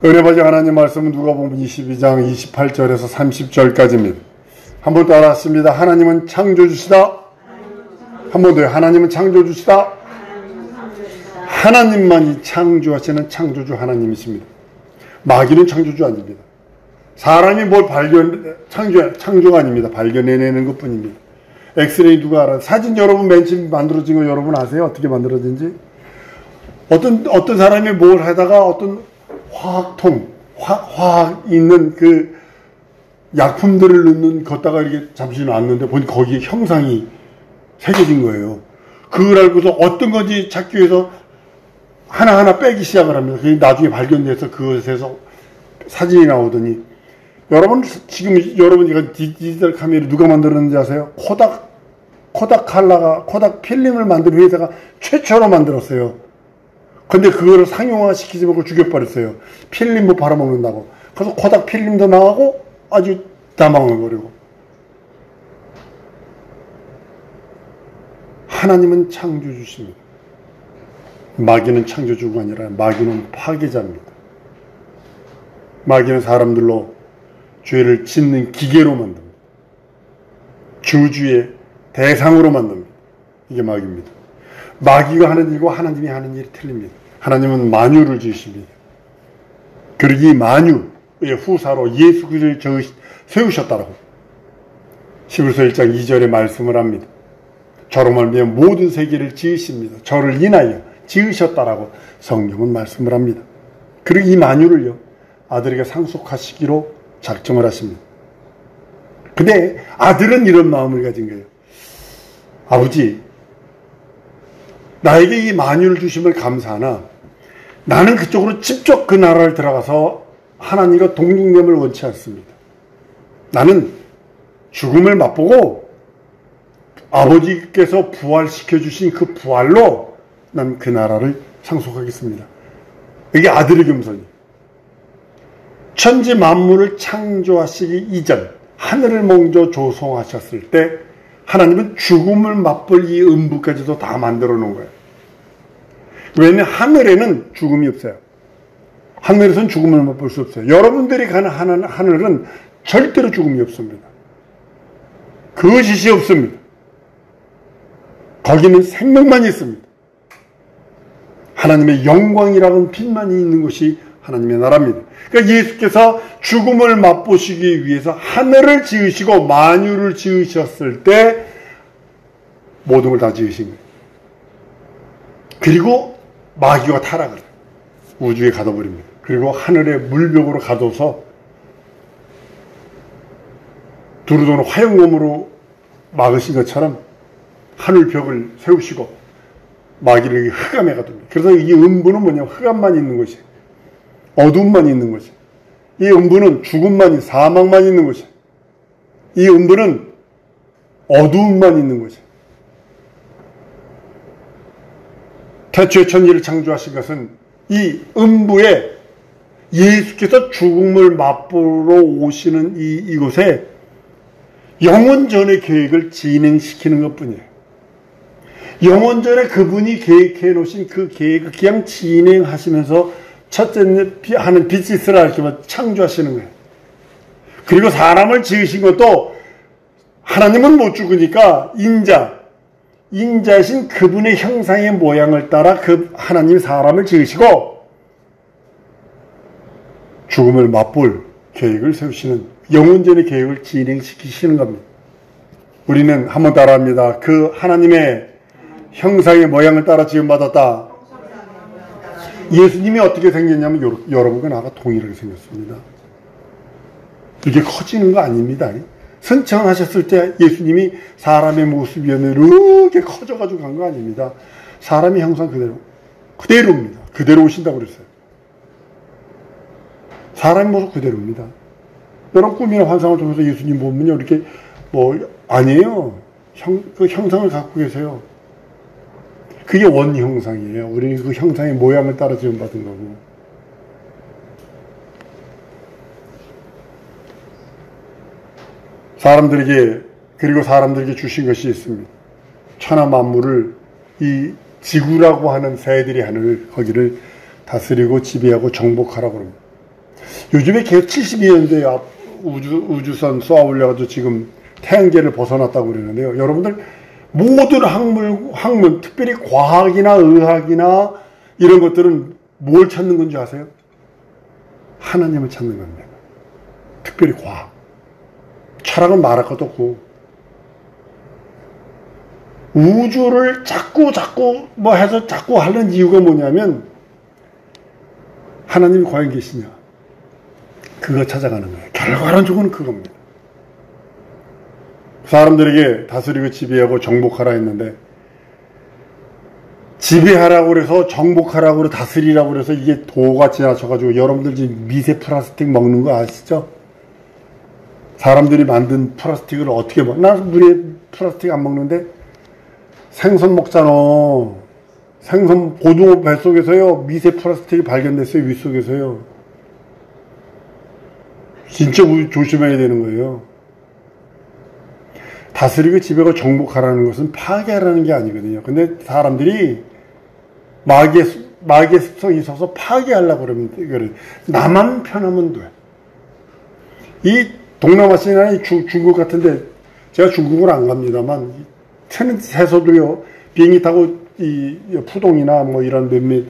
은혜받은 하나님 말씀은 누가복음 22장 28절에서 30절까지입니다. 한번 따라하십니다. 하나님은 창조주시다. 한 번 더요. 하나님은 창조주시다. 하나님만이 창조하시는 창조주 하나님이십니다. 마귀는 창조주 아닙니다. 사람이 뭘 창조가 아닙니다. 발견해내는 것 뿐입니다. 엑스레이 누가 알아요? 사진 여러분 맨 처음 만들어진 거 여러분 아세요? 어떻게 만들어진지? 어떤 사람이 뭘 하다가 어떤 화학 있는 그 약품들을 넣는 걷다가 이렇게 잠시 놨는데 보니 거기에 형상이 새겨진 거예요. 그걸 알고서 어떤 건지 찾기 위해서 하나하나 빼기 시작을 합니다. 그게 나중에 발견돼서 그것에서 사진이 나오더니 여러분 지금 이건 디지털 카메라 누가 만들었는지 아세요? 코닥 필름을 만든 회사가 최초로 만들었어요. 근데 그거를 상용화 시키지 말고 죽여버렸어요. 필름 뭐 팔아먹는다고. 그래서 코닥 필름도 나가고 아주 다 망해버리고. 하나님은 창조주십니다. 마귀는 창조주가 아니라 마귀는 파괴자입니다. 마귀는 사람들로 죄를 짓는 기계로 만듭니다. 저주의 대상으로 만듭니다. 이게 마귀입니다. 마귀가 하는 일과 하나님이 하는 일이 틀립니다. 하나님은 만유를 지으십니다. 그리고 이 만유의 후사로 예수 그리스도를 세우셨다라고 히브리서 1장 2절에 말씀을 합니다. 저로 말미암아 모든 세계를 지으십니다. 저를 인하여 지으셨다라고 성경은 말씀을 합니다. 그리고 이 만유를요 아들에게 상속하시기로 작정을 하십니다. 근데 아들은 이런 마음을 가진 거예요. 아버지, 나에게 이 만유를 주심을 감사하나 나는 그쪽으로 직접 그 나라를 들어가서 하나님과 동등됨을 원치 않습니다. 나는 죽음을 맛보고 아버지께서 부활시켜 주신 그 부활로 난 그 나라를 상속하겠습니다. 이게 아들의 겸손이에요. 천지 만물을 창조하시기 이전 하늘을 먼저 조성하셨을 때 하나님은 죽음을 맛볼 이 음부까지도 다 만들어 놓은 거예요. 왜냐하면 하늘에는 죽음이 없어요. 하늘에서는 죽음을 맛볼 수 없어요. 여러분들이 가는 하늘은 절대로 죽음이 없습니다. 거짓이 없습니다. 거기는 생명만 있습니다. 하나님의 영광이라는 빛만이 있는 곳이 하나님의 나라입니다. 그러니까 예수께서 죽음을 맛보시기 위해서 하늘을 지으시고 만유를 지으셨을 때 모든 걸 다 지으신 거예요. 그리고 마귀가 타락을 해요. 우주에 가둬버립니다. 그리고 하늘의 물벽으로 가둬서 두루도는 화영검으로 막으신 것처럼 하늘벽을 세우시고 마귀를 흑암에 가둡니다. 그래서 이 음부는 뭐냐면 흑암만 있는 것이에요. 어둠만 있는 것이에요. 이 음부는 죽음만, 사망만 있는 것이에요. 이 음부는 어두움만 있는 것이에요. 태초에 천지를 창조하신 것은 이 음부에 예수께서 죽음을 맛보러 오시는 이곳에 영원전의 계획을 진행시키는 것뿐이에요. 영원전에 그분이 계획해 놓으신 그 계획을 그냥 진행하시면서 첫째 하는 빛이 있으라 이렇게 창조하시는 거예요. 그리고 사람을 지으신 것도 하나님은 못 죽으니까 인자신 그분의 형상의 모양을 따라 그 하나님 사람을 지으시고 죽음을 맛볼 계획을 세우시는 영원전의 계획을 진행시키시는 겁니다. 우리는 한번 따라합니다. 그 하나님의 형상의 모양을 따라 지음받았다. 예수님이 어떻게 생겼냐면 여러분과 나가 동일하게 생겼습니다. 이게 커지는 거 아닙니다. 선천하셨을 때 예수님이 사람의 모습이었는데 이렇게 커져가지고 간 거 아닙니다. 사람의 형상 그대로입니다. 그대로 오신다고 그랬어요. 사람의 모습 그대로입니다. 여러분 꿈이나 환상을 통해서 예수님 보면요 이렇게 아니에요. 그 형상을 갖고 계세요. 그게 원형상이에요. 우리는 그 형상의 모양을 따라 지음받은 거고. 사람들에게 주신 것이 있습니다. 천하 만물을 이 지구라고 하는 새들이 하늘 거기를 다스리고 지배하고 정복하라고 합니다. 요즘에 계속 72년대 우주선 쏘아 올려가지고 지금 태양계를 벗어났다고 그러는데요. 여러분들 모든 학문, 특별히 과학이나 의학이나 이런 것들은 뭘 찾는 건지 아세요? 하나님을 찾는 겁니다. 특별히 과학. 철학은 말할 것도 없고. 우주를 자꾸 뭐 해서 자꾸 하는 이유가 뭐냐면 하나님이 과연 계시냐. 그거 찾아가는 거예요. 결과론적으로는 그겁니다. 사람들에게 다스리고 지배하고 정복하라 했는데 지배하라고 그래서 정복하라고 그래서 다스리라고 그래서 이게 도가 지나쳐가지고 여러분들 지금 미세 플라스틱 먹는 거 아시죠? 사람들이 만든 플라스틱을 어떻게 먹어? 나 물에 플라스틱 안 먹는데 생선 먹잖아. 생선 고등어 뱃속에서요 미세 플라스틱이 발견됐어요. 윗속에서요. 진짜 조심해야 되는 거예요. 다스리고 지배하고 정복하라는 것은 파괴하라는 게 아니거든요. 근데 사람들이 마귀의 습성이 있어서 파괴하려고 그러면 이거를 나만 편하면 돼. 이 동남아시아나 중국 같은데 제가 중국을 안 갑니다만 새서도요 비행기 타고 이 푸동이나 뭐 이런 몇몇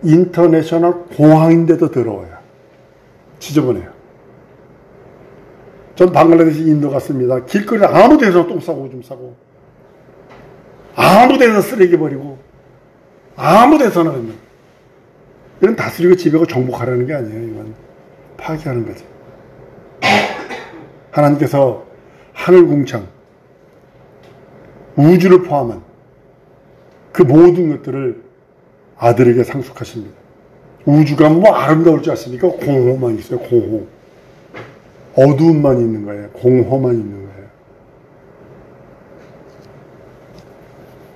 인터내셔널 공항인데도 더러워요. 지저분해요. 전 방글라데시 인도 갔습니다. 길거리 아무 데서 똥 싸고 오줌 싸고 아무 데서 쓰레기 버리고 아무 데서나 그냥 이런 다스리고 지배하고 정복하라는 게 아니에요. 이건 파괴하는 거지. 하나님께서 하늘궁창 우주를 포함한 그 모든 것들을 아들에게 상속하십니다. 우주가 뭐 아름다울 줄 아십니까? 공허만 있어요. 공허. 어두움만 있는 거예요. 공허만 있는 거예요.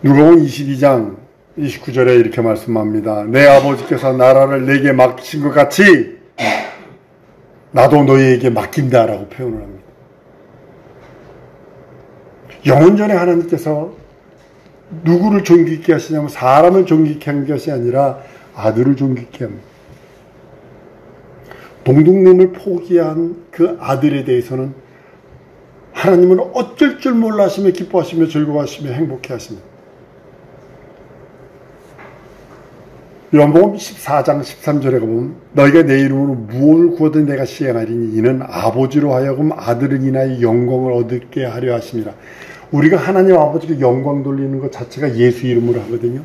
누가복음 22장 29절에 이렇게 말씀합니다. 내 아버지께서 나라를 내게 맡기신 것 같이 나도 너희에게 맡긴다 라고 표현을 합니다. 영원전에 하나님께서 누구를 존귀케 하시냐면 사람을 존귀케 한 것이 아니라 아들을 존귀케 합니다. 동등됨을 포기한 그 아들에 대해서는 하나님은 어쩔 줄 몰라 하시며 기뻐하시며 즐거워하시며 행복해 하십니다. 요한복음 14장 13절에 보면 너희가 내 이름으로 무엇을 구하든 내가 시행하리니 이는 아버지로 하여금 아들을 인하여 영광을 얻게 하려 하심이라. 우리가 하나님 아버지께 영광 돌리는 것 자체가 예수 이름으로 하거든요.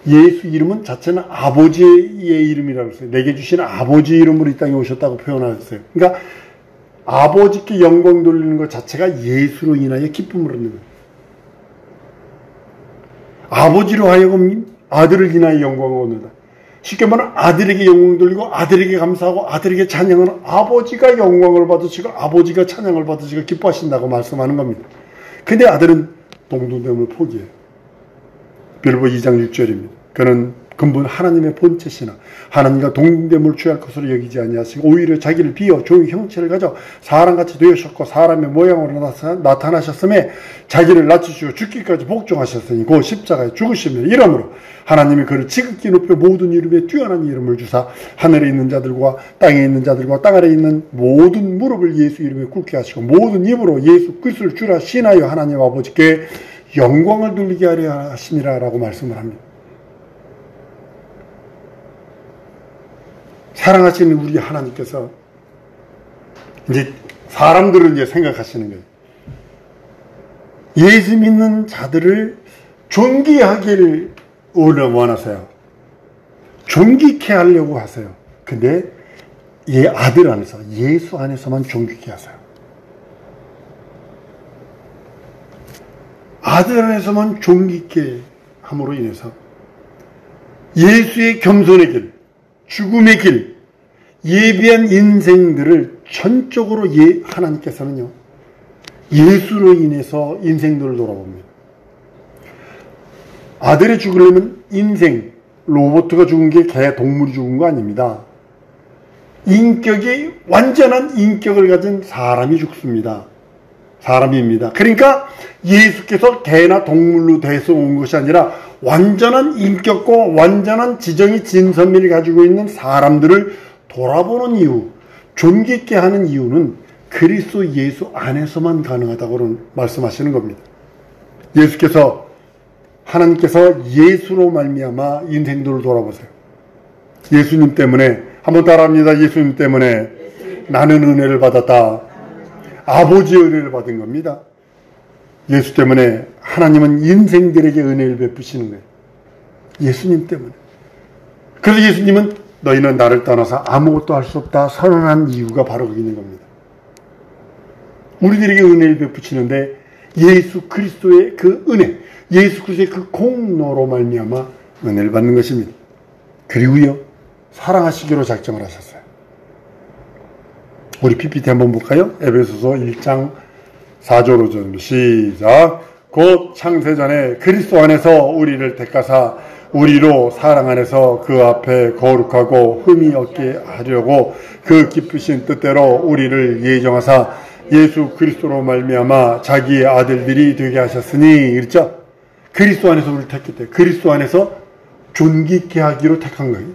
예수 이름은 자체는 아버지의 이름이라고 했어요. 내게 주신 아버지 이름으로 이 땅에 오셨다고 표현하셨어요. 그러니까 아버지께 영광 돌리는 것 자체가 예수로 인하여 기쁨을 얻는 거예요. 아버지로 하여금 아들을 인하여 영광을 얻는다. 쉽게 말하면 아들에게 영광 돌리고 아들에게 감사하고 아들에게 찬양하는 아버지가 영광을 받으시고 아버지가 찬양을 받으시고 기뻐하신다고 말씀하는 겁니다. 근데 아들은 동등됨을 포기해요. 빌보 2장 6절입니다. 그는 근본 하나님의 본체시나 하나님과 동등됨을 취할 것으로 여기지 아니하시고 오히려 자기를 비어 종의 형체를 가져 사람같이 되으셨고 사람의 모양으로 나타나셨음에 자기를 낮추시고 죽기까지 복종하셨으니 그 십자가에 죽으시며 이러므로 하나님이 그를 지극히 높여 모든 이름에 뛰어난 이름을 주사 하늘에 있는 자들과 땅에 있는 자들과 땅 아래 있는 모든 무릎을 예수 이름에 꿇게 하시고 모든 입으로 예수 그리스도를 주라 신하여 하나님 아버지께 영광을 돌리게 하려 하시니라 라고 말씀을 합니다. 사랑하시는 우리 하나님께서 이제 사람들은 이제 생각하시는 거예요. 예수 믿는 자들을 존귀하길 원하세요. 존귀케 하려고 하세요. 근데 아들 안에서 예수 안에서만 존귀케 하세요. 아들 안에서만 존귀케 함으로 인해서 예수의 겸손의 길, 죽음의 길, 예비한 인생들을 전적으로 하나님께서는요 예수로 인해서 인생들을 돌아봅니다. 아들이 죽으려면 인생, 로봇가 죽은 게 개, 동물이 죽은 거 아닙니다. 인격이 완전한 인격을 가진 사람이 죽습니다. 사람입니다. 그러니까 예수께서 개나 동물로 돼서 온 것이 아니라 완전한 인격과 완전한 지정의 진선미를 가지고 있는 사람들을 돌아보는 이유, 존귀 있게 하는 이유는 그리스도 예수 안에서만 가능하다고 말씀하시는 겁니다. 하나님께서 예수로 말미암아 인생들을 돌아보세요. 예수님 때문에, 한번 따라합니다. 예수님 때문에 나는 은혜를 받았다. 아버지의 은혜를 받은 겁니다. 예수 때문에 하나님은 인생들에게 은혜를 베푸시는 거예요. 예수님 때문에. 그래서 예수님은 너희는 나를 떠나서 아무것도 할 수 없다 선언한 이유가 바로 거기 있는 겁니다. 우리들에게 은혜를 베푸시는데 예수 그리스도의 그 은혜, 예수 그리스도의 그 공로로 말미암아 은혜를 받는 것입니다. 그리고요, 사랑하시기로 작정을 하셨어요. 우리 PPT 한번 볼까요? 에베소서 1장 4절로 좀 시작. 곧 창세전에 그리스도 안에서 우리를 택하사 우리로 사랑 안에서 그 앞에 거룩하고 흠이 없게 하려고 그 기쁘신 뜻대로 우리를 예정하사 예수 그리스도로 말미암아 자기의 아들들이 되게 하셨으니, 그렇죠? 그리스도 안에서 우리를 택했대. 그리스도 안에서 존귀 있게 하기로 택한 거예요.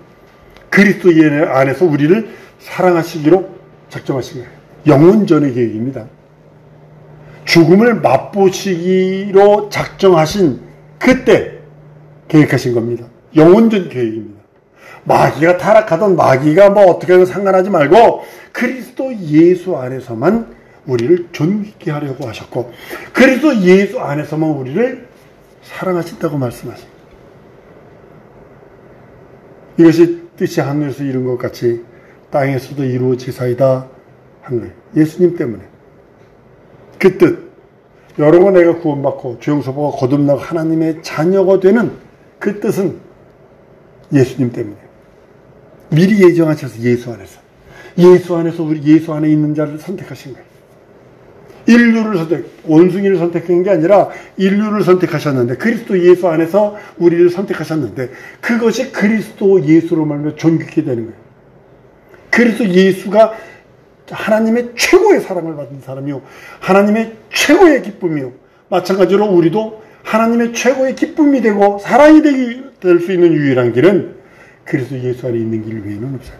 그리스도 안에서 우리를 사랑하시기로 작정하신 거예요. 영원전의 계획입니다. 죽음을 맛보시기로 작정하신 그때 계획하신 겁니다. 영원전 계획입니다. 마귀가 타락하던 마귀가 뭐 어떻게든 상관하지 말고 그리스도 예수 안에서만 우리를 존귀케 하려고 하셨고, 그리스도 예수 안에서만 우리를 사랑하신다고 말씀하십니다. 이것이 뜻이 하늘에서 이룬 것 같이 땅에서도 이루어지사이다 한 거예요. 예수님 때문에. 그 뜻, 여러분 내가 구원받고 죄용서보고 거듭나고 하나님의 자녀가 되는 그 뜻은 예수님 때문이에요. 미리 예정하셔서 예수 안에서. 예수 안에서 우리 예수 안에 있는 자를 선택하신 거예요. 인류를 원숭이를 선택한 게 아니라 인류를 선택하셨는데, 그리스도 예수 안에서 우리를 선택하셨는데, 그것이 그리스도 예수로 말미암아 존귀케 되는 거예요. 그리스도 예수가 하나님의 최고의 사랑을 받은 사람이요, 하나님의 최고의 기쁨이요, 마찬가지로 우리도 하나님의 최고의 기쁨이 되고 사랑이 될 수 있는 유일한 길은 그리스도 예수 안에 있는 길 외에는 없어요.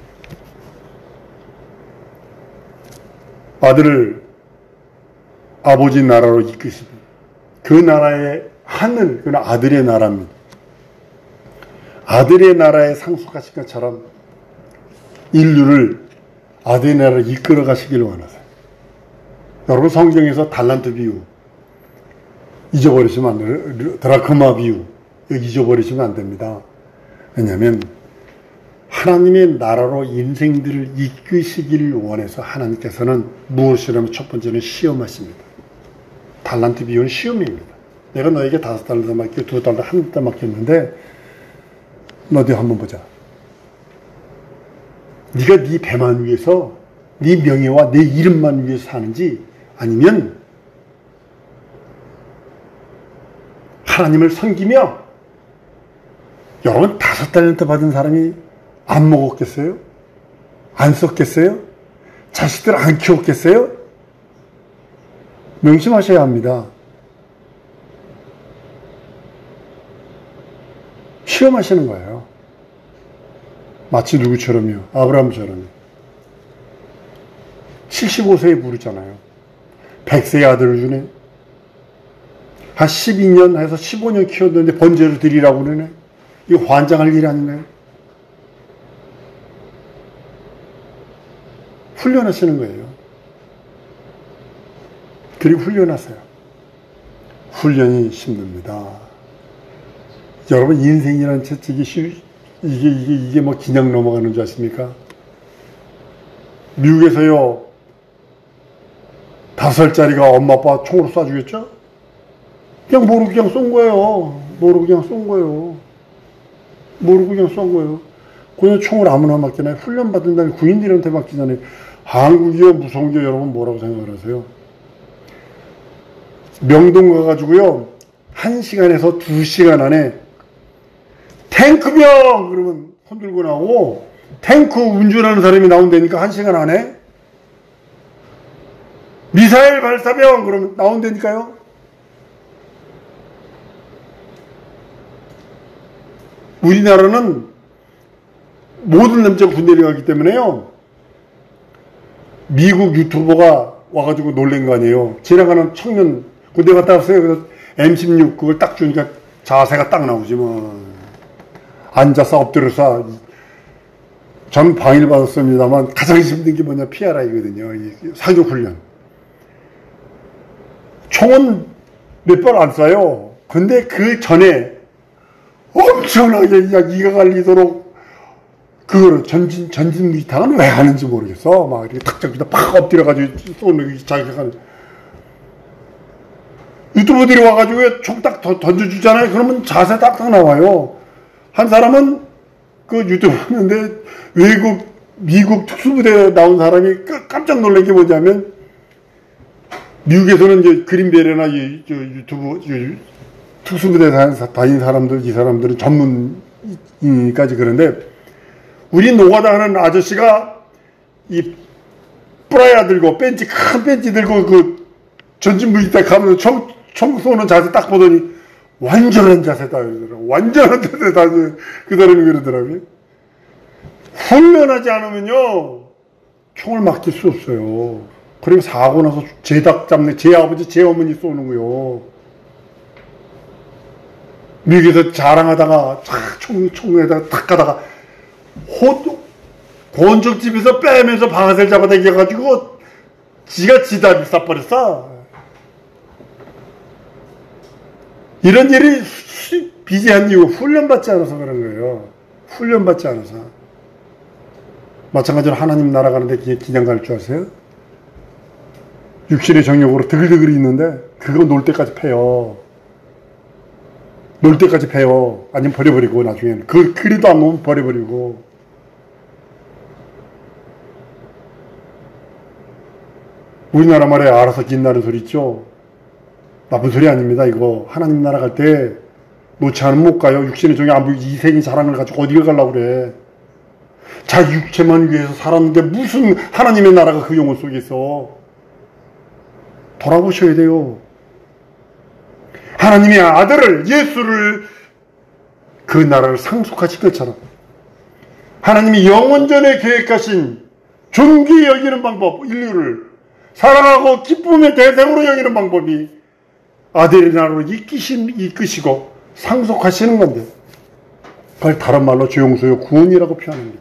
아들을 아버지 나라로 이끄시고, 그 나라의 하늘, 그건 아들의 나라입니다. 아들의 나라에 상속하신 것처럼 인류를 아들의 나라로 이끌어 가시기를 원하세요. 여러분, 성경에서 달란트 비유 잊어버리시면 안 돼요. 드라크마 비유 잊어버리시면 안 됩니다. 왜냐하면 하나님의 나라로 인생들을 이끄시기를 원해서 하나님께서는 무엇이라면 첫 번째는 시험하십니다. 달란트 비유는 시험입니다. 내가 너에게 5달러 맡기고 2달러 1달러 맡겼는데 너도 한번 보자. 네가 네 배만 위해서, 네 명예와 내 이름만 위해서 사는지, 아니면 하나님을 섬기며, 여러분 5달란트 받은 사람이 안 먹었겠어요? 안 썼겠어요? 자식들 안 키웠겠어요? 명심하셔야 합니다. 시험하시는 거예요. 마치 누구처럼요? 아브라함처럼요. 75세에 부르잖아요. 100세의 아들을 주네. 한 12년 해서 15년 키웠는데 번제를 드리라고 그러네. 이거 환장할 일 아닌가요? 훈련하시는 거예요. 그리고 훈련하세요. 훈련이 힘듭니다. 여러분, 인생이라는 채찍이 이게 뭐 그냥 넘어가는 줄 아십니까? 미국에서요, 5살짜리가 엄마 아빠 총으로 쏴주겠죠? 그냥 모르고 그냥 쏜 거예요. 모르고 그냥 쏜 거예요. 모르고 그냥 쏜 거예요. 그냥 총을 아무나 맞기나 훈련받은 다음에 군인들한테 맞기잖아요. 한국이요, 무서운 게 여러분 뭐라고 생각을 하세요? 명동 가가지고요, 1시간에서 2시간 안에 탱크병! 그러면 손 들고 나오고, 탱크 운전하는 사람이 나온다니까 1시간 안에? 미사일 발사병 그러면 나온다니까요. 우리나라는 모든 남자가 군대를 가기 때문에요. 미국 유튜버가 와가지고 놀란 거 아니에요. 지나가는 청년 군대 갔다 왔어요. 그래서 M16 그걸 딱 주니까 자세가 딱 나오지 뭐. 앉아서 엎드려서 전 방위를 받았습니다만 가장 힘든 게 뭐냐 PRI거든요. 사격훈련. 총은 몇 발 안 쏴요. 근데 그 전에 엄청나게 이가 갈리도록 그거를 전진 무기탕은 왜 하는지 모르겠어. 막 이렇게 탁 잡기다 팍 엎드려가지고 쏘는 자기가 유튜브들이 와가지고 총 딱 던져주잖아요. 그러면 자세 딱딱 나와요. 한 사람은 그 유튜브 하는데 미국 특수부대에 나온 사람이 깜짝 놀란 게 뭐냐면 미국에서는 이제 그린베리나 유튜브 특수부대 다닌 사람들, 이 사람들은 전문인까지 그런데 우리 노가다 하는 아저씨가 이 프라이어 들고 큰 벤치 들고 그 전진 무기 딱 가면서 총 쏘는 자세 딱 보더니 완전한 자세다 그러더라고. 완전한 자세다 그 사람이 그러더라고요. 훈련하지 않으면요 총을 맡길 수 없어요. 그리고 사고 나서 제 닭 잡네, 제 아버지, 제 어머니 쏘는 거요. 미국에서 자랑하다가 총에다가 탁 가다가 곤적집에서 빼면서 방아쇠를 잡아당겨가지고 지가 지다를 싸버렸어. 이런 일이 비제한 이유 훈련받지 않아서 그런 거예요. 훈련받지 않아서. 마찬가지로 하나님 나라 가는데 그냥 갈 줄 아세요? 육신의 정욕으로 드글드글 있는데 그거 놀 때까지 패요. 놀 때까지 패요. 아니면 버려버리고 나중에는. 그래도 안 놓으면 버려버리고. 우리나라 말에 알아서 긴다는 소리 있죠? 나쁜 소리 아닙니다. 이거 하나님 나라 갈 때 놓지 않으면 못 가요. 육신의 정욕 안 보이고 이생의 자랑을 가지고 어디를 가려고 그래. 자기 육체만 위해서 살았는데 무슨 하나님의 나라가 그 영혼 속에 있어. 돌아보셔야 돼요. 하나님의 아들을 예수를 그 나라를 상속하신 것처럼 하나님이 영원전에 계획하신 존귀히 여기는 방법, 인류를 사랑하고 기쁨의 대상으로 여기는 방법이 아들의 나라로 이끄시고 상속하시는 건데 그걸 다른 말로 죄용서요 구원이라고 표현합니다.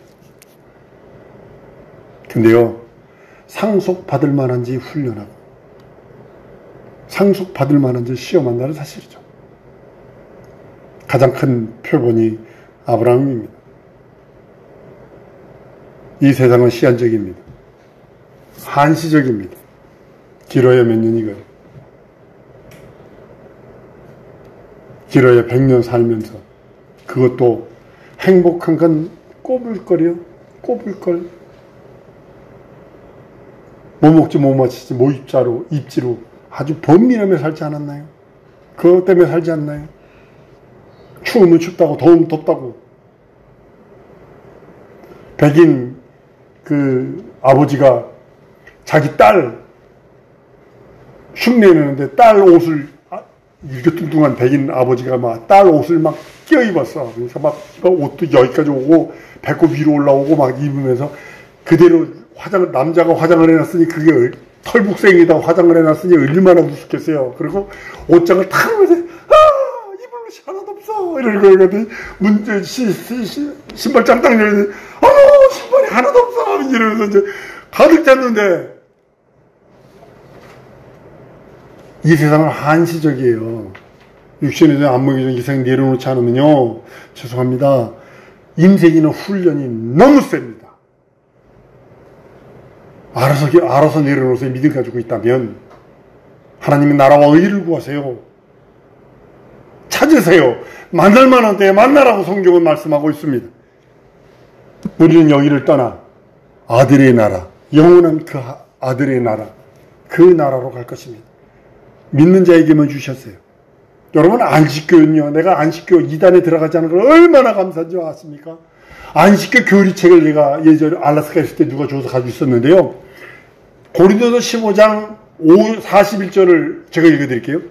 근데요 상속받을 만한지 훈련하고 상속받을 만한지 시험한다는 사실이죠. 가장 큰 표본이 아브라함입니다. 이 세상은 시한적입니다. 한시적입니다. 길어야 몇 년이고요. 길어야 100년 살면서 그것도 행복한 건 꼽을거려. 꼽을걸. 뭐 먹지 뭐 마시지 뭐 입지로 아주 번민하며 살지 않았나요? 그것 때문에 살지 않나요? 추우면 춥다고 더우면 덥다고. 백인 그 아버지가 자기 딸 흉내내는데 딸 옷을 이렇게 뚱뚱한 백인 아버지가 막 딸 옷을 막 껴입었어. 그래서 막 옷도 여기까지 오고 배꼽 위로 올라오고 막 입으면서 그대로 남자가 화장을 해놨으니 그게 털북생이다 화장을 해놨으니 얼마나 우습겠어요. 그리고 옷장을 탁 하면서 입을 옷이 하나도 없어 이러고 신발 짱딱 열더니 신발이 하나도 없어 이러면서 이제 가득 찼는데 이 세상은 한시적이에요. 육신의 안목이 이상 내려놓지 않으면요 죄송합니다 인생이는 훈련이 너무 셉니다. 알아서 내려놓으세요. 믿음 가지고 있다면 하나님의 나라와 의를 구하세요. 찾으세요. 만날 만한 때에 만나라고 성경은 말씀하고 있습니다. 우리는 여기를 떠나 아들의 나라, 영원한 그 아들의 나라, 그 나라로 갈 것입니다. 믿는 자에게만 주셨어요. 여러분 안식교는요. 내가 안식교 2단에 들어가지 않은 걸 얼마나 감사한지 아십니까? 안식교 교리책을 내가 예전에 알라스카 있을 때 누가 줘서 가지고 있었는데요. 고린도서 15장 41절을 제가 읽어드릴게요.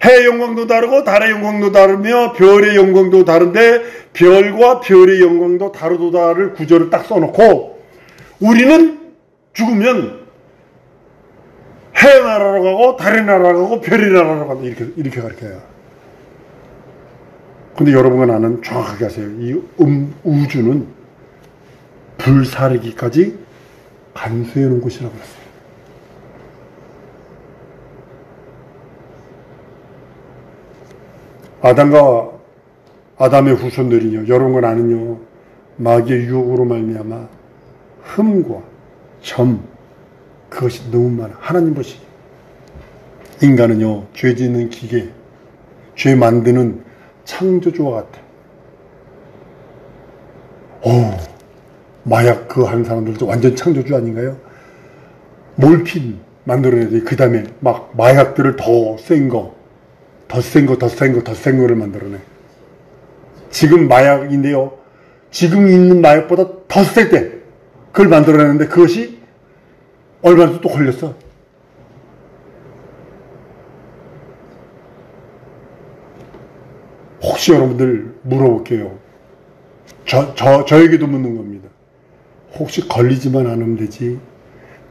해의 영광도 다르고 달의 영광도 다르며 별의 영광도 다른데 별과 별의 영광도 다르도다를 구절을 딱 써놓고 우리는 죽으면 해의 나라로 가고 달의 나라로 가고 별의 나라로 간다 이렇게 가르쳐요. 근데 여러분과 나는 정확하게 아세요. 이 우주는 불사르기까지 간수해 놓은 곳이라고 했어요. 아담과 아담의 후손들이요, 여러분과 나는요, 마귀의 유혹으로 말미암아 흠과 점, 그것이 너무 많아. 하나님 보시기 인간은요, 죄 짓는 기계, 죄 만드는 창조주와 같아. 마약 그 하는 사람들도 완전 창조주 아닌가요? 몰핀 만들어내야 돼. 그 다음에 막 마약들을 더 센 거, 더 센 거를 만들어내. 지금 마약인데요, 지금 있는 마약보다 더 셀 때 그걸 만들어내는데 그것이 얼마 또 걸렸어. 혹시 여러분들 물어볼게요. 저에게도 묻는 겁니다. 혹시 걸리지만 않으면 되지,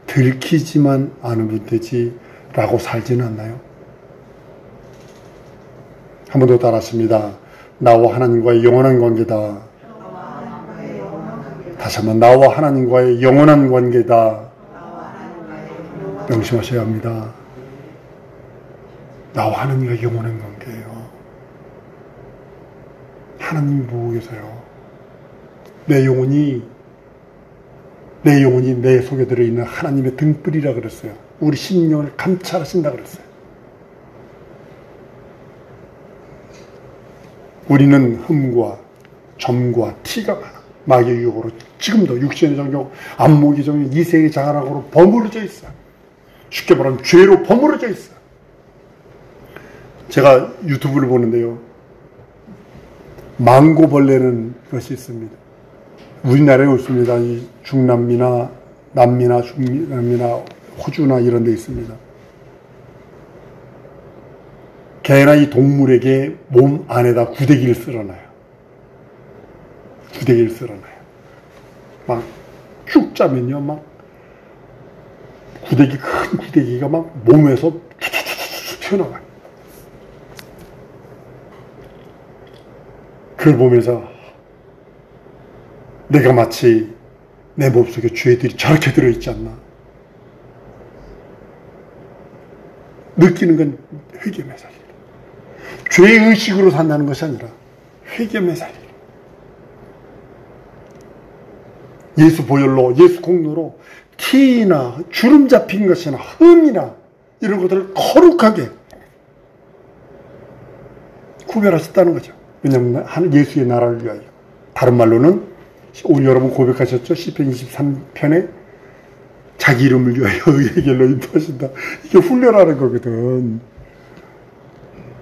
들키지만 않으면 되지 라고 살지는 않나요? 한 번 더 따라하십니다. 나와 하나님과의 영원한 관계다. 다시 한번, 나와 하나님과의 영원한 관계다. 명심하셔야 합니다. 나와 하나님과 영원한 관계예요. 하나님이 보고 계세요. 내 영혼이 내 속에 들어있는 하나님의 등불이라 그랬어요. 우리 심령을 감찰하신다 그랬어요. 우리는 흠과 점과 티가 많아. 마귀의 유혹으로 지금도 육신의 정욕, 안목의 정욕, 이세의 장하락으로 버무려져 있어. 쉽게 말하면 죄로 버무려져 있어. 제가 유튜브를 보는데요, 망고벌레는 것이 있습니다. 우리나라에 없습니다. 이 중남미나 남미나 중남미나 호주나 이런 데 있습니다. 개나 이 동물에게 몸 안에다 구데기를 쓸어놔요. 구데기를 쓸어놔요. 막 쭉 짜면요, 막 큰 구데기가 막 몸에서 툭툭툭툭 튀어나와요. 그걸 보면서 내가 마치 내 몸속에 죄들이 저렇게 들어있지 않나. 느끼는 건 회개의 살이. 죄의식으로 산다는 것이 아니라 회개의 살이. 예수 보혈로, 예수 공로로 티나 주름 잡힌 것이나 흠이나 이런 것들을 거룩하게 구별하셨다는 거죠. 왜냐하면 예수의 나라를 위하여. 다른 말로는 우리 여러분 고백하셨죠? 시편 23편에 자기 이름을 위하여 의의 길로 인도하신다. 이게 훈련하는 거거든.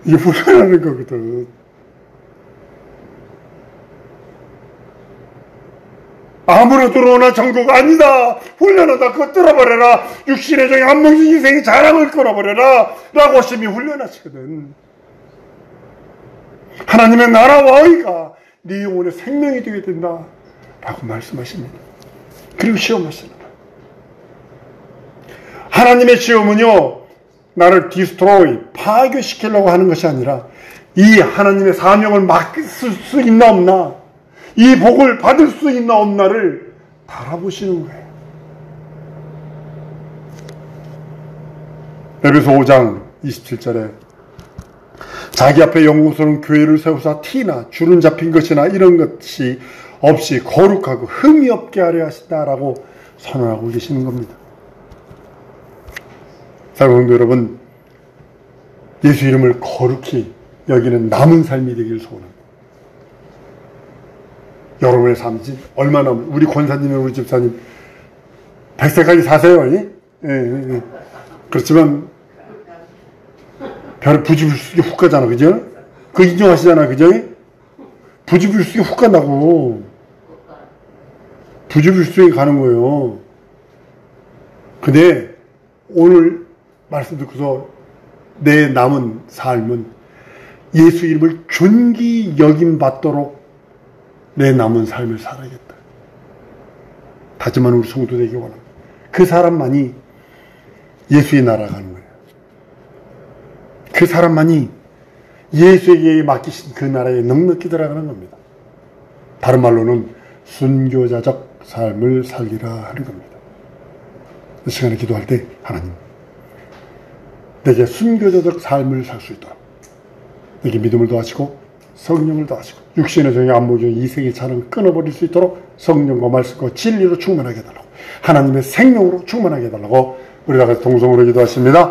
이게 훈련하는 거거든. 아무나 들어오나 정복 아니다. 훈련하다. 그거 뚫어버려라. 육신의 정의 안목의 인생의 자랑을 끌어버려라. 라고 하심이 훈련하시거든. 하나님의 나라와 의가 네 영혼의 생명이 되게 된다. 라고 말씀하십니다. 그리고 시험하십니다. 하나님의 시험은요, 나를 디스트로이, 파괴시키려고 하는 것이 아니라 이 하나님의 사명을 맡을 수 있나 없나, 이 복을 받을 수 있나 없나를 달아보시는 거예요. 에베소 5장 27절에 자기 앞에 영광스러운 교회를 세우사 티나 주름 잡힌 것이나 이런 것이 없이 거룩하고 흠이 없게 하려 하신다라고 선언하고 계시는 겁니다. 사랑하는 여러분, 예수 이름을 거룩히 여기는 남은 삶이 되기를 소원합니다. 여러분의 삶이 얼마나, 우리 권사님, 우리 집사님 100세까지 사세요. 예. 그렇지만 별의 부지불식이 훅 가잖아, 그죠? 그거 인정하시잖아, 그죠? 부지불식이 훅 간다고. 부지불식이 가는 거예요. 근데 오늘 말씀 듣고서 내 남은 삶은 예수 이름을 존귀 여김받도록 내 남은 삶을 살아야겠다. 다짐하는 우리 성도 되기 원합니다. 그 사람만이 예수의 나라 가는 거예요. 그 사람만이 예수에게 맡기신 그 나라에 넉넉히 들어가는 겁니다. 다른 말로는 순교자적 삶을 살리라 하는 겁니다. 이 시간에 기도할 때 하나님, 내게 순교자적 삶을 살 수 있도록 내게 믿음을 더하시고 성령을 더하시고 육신의 종의 안목의 이생의 차는 끊어버릴 수 있도록 성령과 말씀과 진리로 충만하게 해달라고, 하나님의 생명으로 충만하게 해달라고 우리 다 같이 동성으로 기도하십니다.